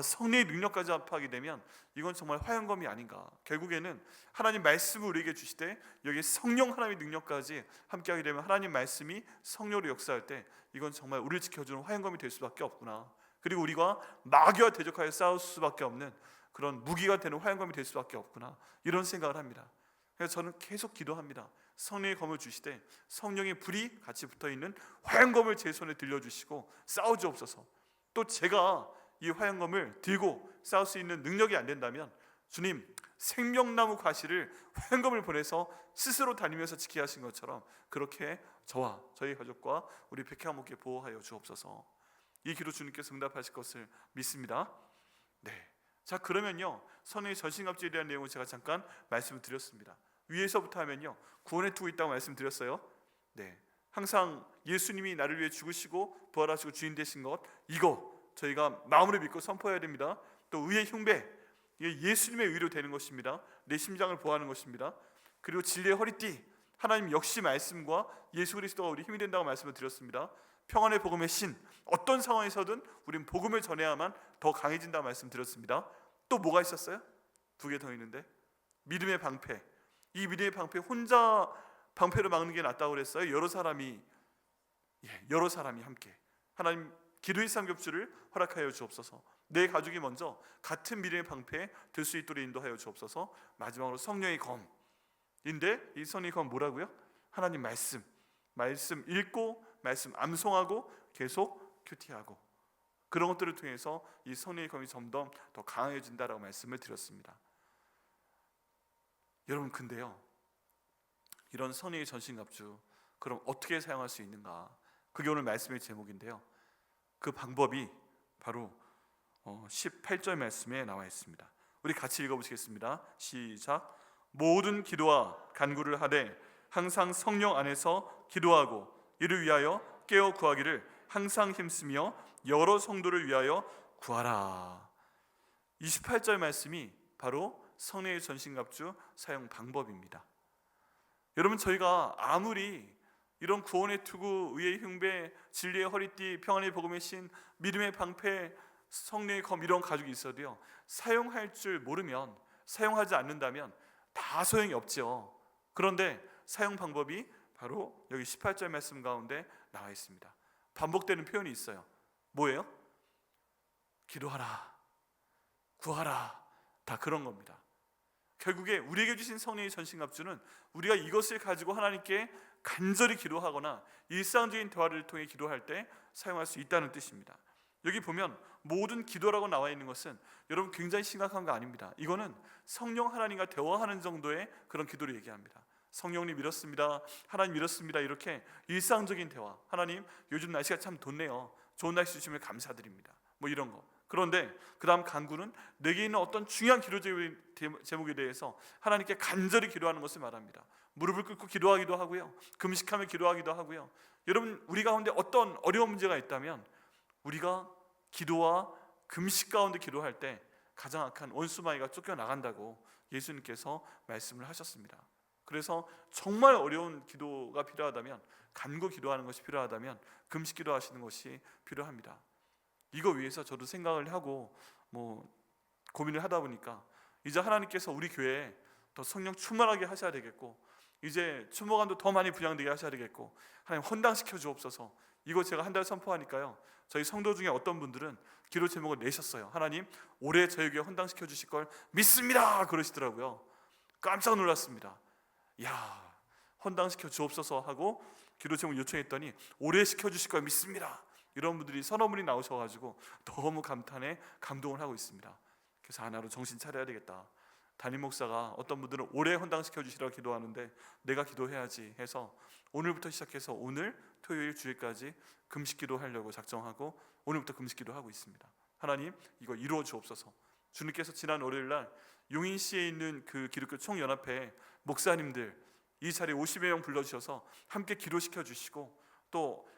성령의 능력까지 합하게 되면 이건 정말 화양검이 아닌가. 결국에는 하나님 말씀을 우리에게 주시되 여기 성령 하나님의 능력까지 함께하게 되면 하나님 말씀이 성령으로 역사할 때 이건 정말 우리를 지켜주는 화양검이 될 수밖에 없구나. 그리고 우리가 마귀와 대적하여 싸울 수밖에 없는 그런 무기가 되는 화양검이 될 수밖에 없구나, 이런 생각을 합니다. 그래서 저는 계속 기도합니다. 성령의 검을 주시되 성령의 불이 같이 붙어있는 화양검을 제 손에 들려주시고 싸워주옵소서. 또 제가 이 화양검을 들고 싸울 수 있는 능력이 안 된다면 주님, 생명나무 과실을 화양검을 보내서 스스로 다니면서 지키게 하신 것처럼 그렇게 저와 저희 가족과 우리 백향목에 보호하여 주옵소서. 이 기도 주님께서 응답하실 것을 믿습니다. 자, 그러면요, 선의 전신갑주에 대한 내용을 제가 잠깐 말씀을 드렸습니다. 위에서부터 하면요, 구원에 두고 있다고 말씀드렸어요. 항상 예수님이 나를 위해 죽으시고 부활하시고 주인 되신 것, 이거 저희가 마음으로 믿고 선포해야 됩니다. 또 의의 흉배, 이게 예수님의 의로 되는 것입니다. 내 심장을 보호하는 것입니다. 그리고 진리의 허리띠, 하나님 역시 말씀과 예수 그리스도가 우리 힘이 된다고 말씀을 드렸습니다. 평안의 복음의 신, 어떤 상황에서든 우린 복음을 전해야만 더 강해진다고 말씀드렸습니다. 또 뭐가 있었어요? 2개 더 있는데, 믿음의 방패. 이 믿음의 방패, 혼자 방패를 막는 게 낫다고 그랬어요. 여러 사람이 함께 하나님 기도의 삼겹줄을 허락하여 주옵소서. 내 가족이 먼저 같은 믿음의 방패 들 수 있도록 인도하여 주옵소서. 마지막으로 성령의 검인데, 이 성령의 검 뭐라고요? 하나님 말씀 읽고 말씀 암송하고 계속 큐티하고, 그런 것들을 통해서 이 성령의 검이 점점 더 강해진다라고 말씀을 드렸습니다. 여러분, 근데요, 이런 성령의 전신갑주 그럼 어떻게 사용할 수 있는가? 그게 오늘 말씀의 제목인데요, 그 방법이 바로 18절 말씀에 나와 있습니다. 우리 같이 읽어보시겠습니다. 시작. 모든 기도와 간구를 하되 항상 성령 안에서 기도하고 이를 위하여 깨어 구하기를 항상 힘쓰며 여러 성도를 위하여 구하라. 28절 말씀이 바로 성령의 전신갑주 사용 방법입니다. 여러분, 저희가 아무리 이런 구원의 투구, 의의 흉배, 진리의 허리띠, 평안의 복음의 신, 믿음의 방패, 성령의 검, 이런 가죽이 있어도요, 사용할 줄 모르면, 사용하지 않는다면 다 소용이 없죠. 그런데 사용 방법이 바로 여기 18절 말씀 가운데 나와 있습니다. 반복되는 표현이 있어요. 뭐예요? 기도하라, 구하라, 다 그런 겁니다. 결국에 우리에게 주신 성령의 전신갑주는 우리가 이것을 가지고 하나님께 간절히 기도하거나 일상적인 대화를 통해 기도할 때 사용할 수 있다는 뜻입니다. 여기 보면 모든 기도라고 나와 있는 것은 여러분 굉장히 심각한 거 아닙니다. 이거는 성령 하나님과 대화하는 정도의 그런 기도를 얘기합니다. 성령님 이렇습니다, 하나님 이렇습니다, 이렇게 일상적인 대화. 하나님 요즘 날씨가 참 덥네요, 좋은 날씨 주시면 감사드립니다, 뭐 이런 거. 그런데 그 다음 간구는 내게 있는 어떤 중요한 기도 제목에 대해서 하나님께 간절히 기도하는 것을 말합니다. 무릎을 꿇고 기도하기도 하고요, 금식하며 기도하기도 하고요. 여러분, 우리 가운데 어떤 어려운 문제가 있다면 우리가 기도와 금식 가운데 기도할 때 가장 악한 원수마귀가 쫓겨나간다고 예수님께서 말씀을 하셨습니다. 그래서 정말 어려운 기도가 필요하다면, 간구 기도하는 것이 필요하다면 금식 기도하시는 것이 필요합니다. 이거 위해서 저도 생각을 하고 고민을 하다 보니까 이제 하나님께서 우리 교회에 더 성령 충만하게 하셔야 되겠고, 이제 추모관도 더 많이 분양되게 하셔야 되겠고, 하나님 헌당시켜 주옵소서. 이거 제가 한 달 선포하니까요, 저희 성도 중에 어떤 분들은 기도 제목을 내셨어요. 하나님 올해 저희 교회 헌당시켜 주실 걸 믿습니다, 그러시더라고요. 깜짝 놀랐습니다. 야, 헌당시켜 주옵소서 하고 기도 제목 요청했더니 올해 시켜주실 걸 믿습니다, 이런 분들이 서너 분이 나오셔가지고 너무 감탄에 감동을 하고 있습니다. 그래서 하나로 정신 차려야 되겠다. 담임 목사가 어떤 분들은 올해 헌당시켜 주시라고 기도하는데 내가 기도해야지 해서 오늘부터 시작해서 오늘 토요일 주일까지 금식 기도하려고 작정하고 오늘부터 금식 기도하고 있습니다. 하나님 이거 이루어 주옵소서. 주님께서 지난 월요일날 용인시에 있는 그 기독교 총연합회 목사님들 이 자리에 50여 명 불러주셔서 함께 기도시켜 주시고, 또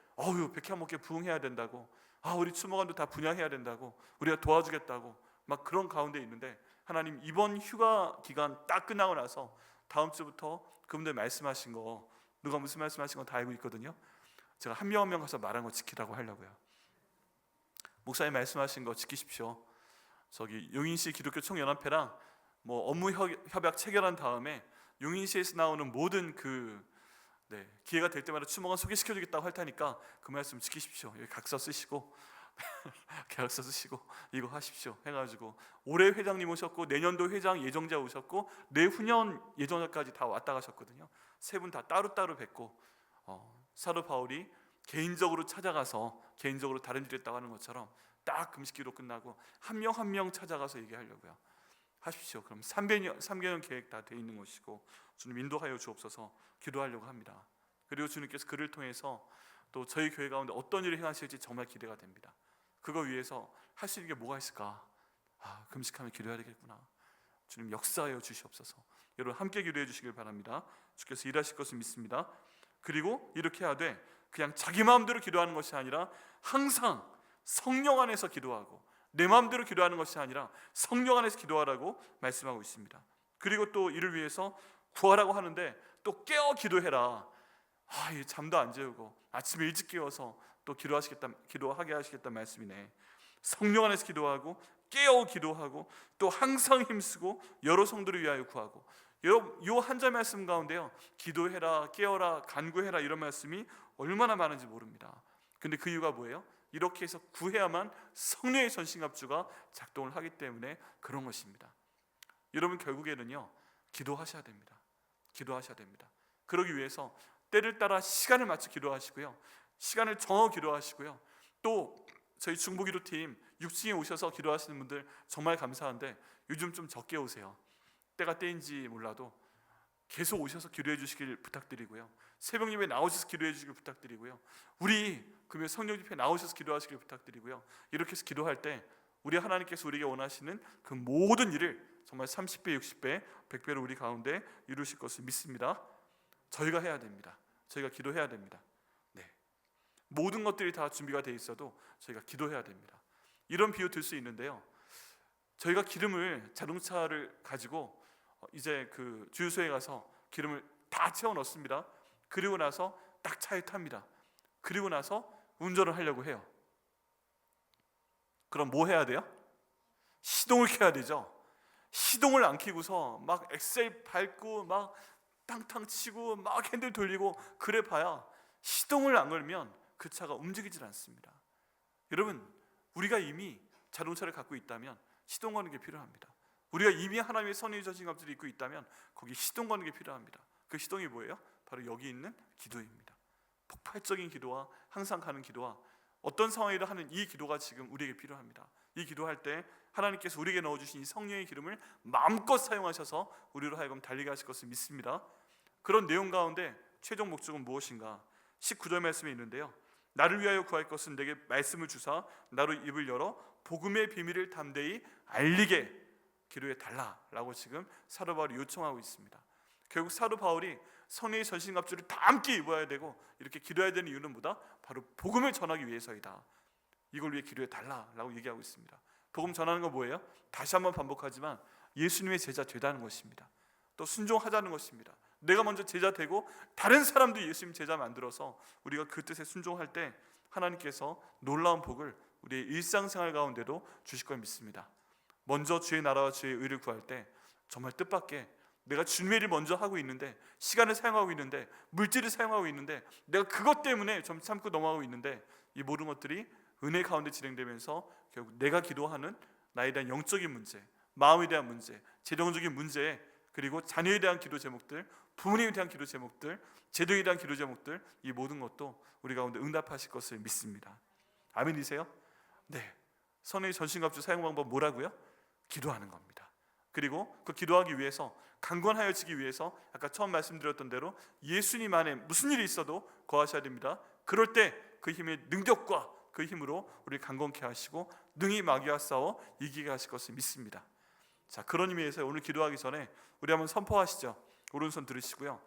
백향목회 부흥해야 된다고, 우리 추모관도 다 분양해야 된다고, 우리가 도와주겠다고 막 그런 가운데 있는데, 하나님 이번 휴가 기간 딱 끝나고 나서 다음 주부터 그분들 말씀하신 거, 누가 무슨 말씀하신 거 다 알고 있거든요. 제가 한 명 한 명 가서 말한 거 지키라고 하려고요. 목사님 말씀하신 거 지키십시오. 저기 용인시 기독교 총연합회랑 뭐 업무 협약 체결한 다음에 용인시에서 나오는 모든 기회가 될 때마다 추모관 소개시켜주겠다고 할 테니까 그 말씀 지키십시오. 여기 각서 쓰시고 계약서 쓰시고 이거 하십시오 해가지고 올해 회장님 오셨고 내년도 회장 예정자 오셨고 내후년 예정자까지 다 왔다 가셨거든요. 세 분 다 따로따로 뵙고 사도 바울이 개인적으로 찾아가서 개인적으로 다른 일 했다고 하는 것처럼 딱 금식기도 끝나고 한 명 한 명 찾아가서 얘기하려고요. 하십시오. 그럼 3개년 계획 다 돼 있는 것이고 주님 인도하여 주옵소서 기도하려고 합니다. 그리고 주님께서 그를 통해서 또 저희 교회 가운데 어떤 일을 행하실지 정말 기대가 됩니다. 그거 위해서 할 수 있는 게 뭐가 있을까? 금식하며 기도해야 되겠구나. 주님 역사하여 주시옵소서. 여러분 함께 기도해 주시길 바랍니다. 주께서 일하실 것을 믿습니다. 그리고 이렇게 하되 그냥 자기 마음대로 기도하는 것이 아니라 항상 성령 안에서 기도하고 내 마음대로 기도하는 것이 아니라 성령 안에서 기도하라고 말씀하고 있습니다. 그리고 또 이를 위해서 구하라고 하는데 또 깨어 기도해라. 잠도 안 재우고 아침에 일찍 깨워서 또 기도하게 하시겠다는 말씀이네. 성령 안에서 기도하고 깨어 기도하고 또 항상 힘쓰고 여러 성도를 위하여 구하고. 여러분 이 한 절 말씀 가운데요, 기도해라, 깨어라, 간구해라 이런 말씀이 얼마나 많은지 모릅니다. 근데 그 이유가 뭐예요? 이렇게 해서 구해야만 성령의 전신갑주가 작동을 하기 때문에 그런 것입니다. 여러분 결국에는요 기도하셔야 됩니다. 기도하셔야 됩니다. 그러기 위해서 때를 따라 시간을 맞춰 기도하시고요, 시간을 정하고 기도하시고요. 또 저희 중보기도팀 6층에 오셔서 기도하시는 분들 정말 감사한데 요즘 좀 적게 오세요. 때가 때인지 몰라도 계속 오셔서 기도해 주시길 부탁드리고요, 새벽 예배 나오셔서 기도해 주시길 부탁드리고요, 우리 금요 성령 집회 나오셔서 기도하시길 부탁드리고요. 이렇게 해서 기도할 때 우리 하나님께서 우리에게 원하시는 그 모든 일을 정말 30배, 60배, 100배로 우리 가운데 이루실 것을 믿습니다. 저희가 해야 됩니다. 저희가 기도해야 됩니다. 모든 것들이 다 준비가 돼 있어도 저희가 기도해야 됩니다. 이런 비유 들 수 있는데요, 저희가 기름을 자동차를 가지고 이제 그 주유소에 가서 기름을 다 채워 넣습니다. 그리고 나서 딱 차에 탑니다. 그리고 나서 운전을 하려고 해요. 그럼 뭐 해야 돼요? 시동을 켜야 되죠. 시동을 안 켜고서 막 엑셀 밟고 막 탕탕 치고 막 핸들 돌리고 그래 봐야 시동을 안 걸면 그 차가 움직이질 않습니다. 여러분 우리가 이미 자동차를 갖고 있다면 시동 거는 게 필요합니다. 우리가 이미 하나님의 선의 전신갑주를 입고 있다면 거기 시동 거는 게 필요합니다. 그 시동이 뭐예요? 바로 여기 있는 기도입니다. 폭발적인 기도와 항상 가는 기도와 어떤 상황이든 하는 이 기도가 지금 우리에게 필요합니다. 이 기도할 때 하나님께서 우리에게 넣어주신 이 성령의 기름을 마음껏 사용하셔서 우리로 하여금 달리게 하실 것을 믿습니다. 그런 내용 가운데 최종 목적은 무엇인가? 19절 말씀에 있는데요, 나를 위하여 구할 것은 내게 말씀을 주사 나로 입을 열어 복음의 비밀을 담대히 알리게 기도해 달라라고 지금 사도 바울이 요청하고 있습니다. 결국 사도 바울이 성령의 전신갑주를 다 함께 입어야 되고 이렇게 기도해야 되는 이유는 뭐다? 바로 복음을 전하기 위해서이다. 이걸 위해 기도해 달라라고 얘기하고 있습니다. 복음 전하는 거 뭐예요? 다시 한번 반복하지만 예수님의 제자 되다는 것입니다. 또 순종하자는 것입니다. 내가 먼저 제자 되고 다른 사람도 예수님 제자 만들어서 우리가 그 뜻에 순종할 때 하나님께서 놀라운 복을 우리의 일상생활 가운데도 주실 걸 믿습니다. 먼저 주의 나라와 주의 의를 구할 때 정말 뜻밖의 내가 주님의 일을 먼저 하고 있는데, 시간을 사용하고 있는데, 물질을 사용하고 있는데, 내가 그것 때문에 좀 참고 넘어가고 있는데, 이 모든 것들이 은혜 가운데 진행되면서 결국 내가 기도하는 나에 대한 영적인 문제, 마음에 대한 문제, 재정적인 문제, 그리고 자녀에 대한 기도 제목들, 부모님에 대한 기도 제목들, 제도에 대한 기도 제목들, 이 모든 것도 우리 가운데 응답하실 것을 믿습니다. 아멘이세요? 네. 선의 전신갑주 사용 방법 뭐라고요? 기도하는 겁니다. 그리고 그 기도하기 위해서, 강건하여지기 위해서 아까 처음 말씀드렸던 대로 예수님 안에 무슨 일이 있어도 거하셔야 됩니다. 그럴 때 그 힘의 능력과 그 힘으로 우리 강건케 하시고 능히 마귀와 싸워 이기게 하실 것을 믿습니다. 자, 그런 의미에서 오늘 기도하기 전에 우리 한번 선포하시죠. 오른손 들으시고요.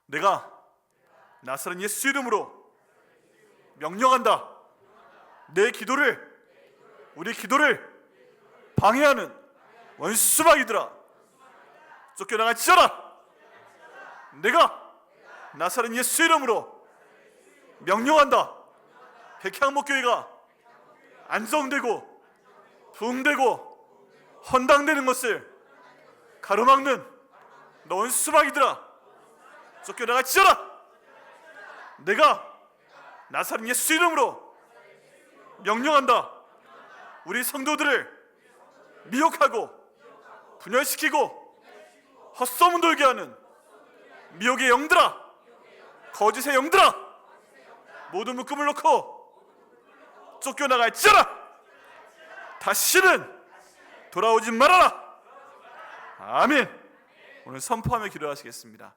내가 나사렛 예수 이름으로 명령한다. 내 기도를, 우리 기도를 방해하는 원수마귀들아, 쫓겨나갈지어다. 내가 나사렛 예수 이름으로 명령한다. 백향목교회가 안정되고 부흥되고 헌당되는 것을 가로막는 너온 수박이들아, 쫓겨나갈지어다. 내가 나사렛 예수 이름으로 명령한다. 우리 성도들을 미혹하고 분열시키고 헛소문 돌게 하는 미혹의 영들아, 거짓의 영들아, 모두 묶음을 놓고 쫓겨나갈지어다. 다시는 돌아오지 말아라. 아멘. 오늘 선포하며 기도하시겠습니다.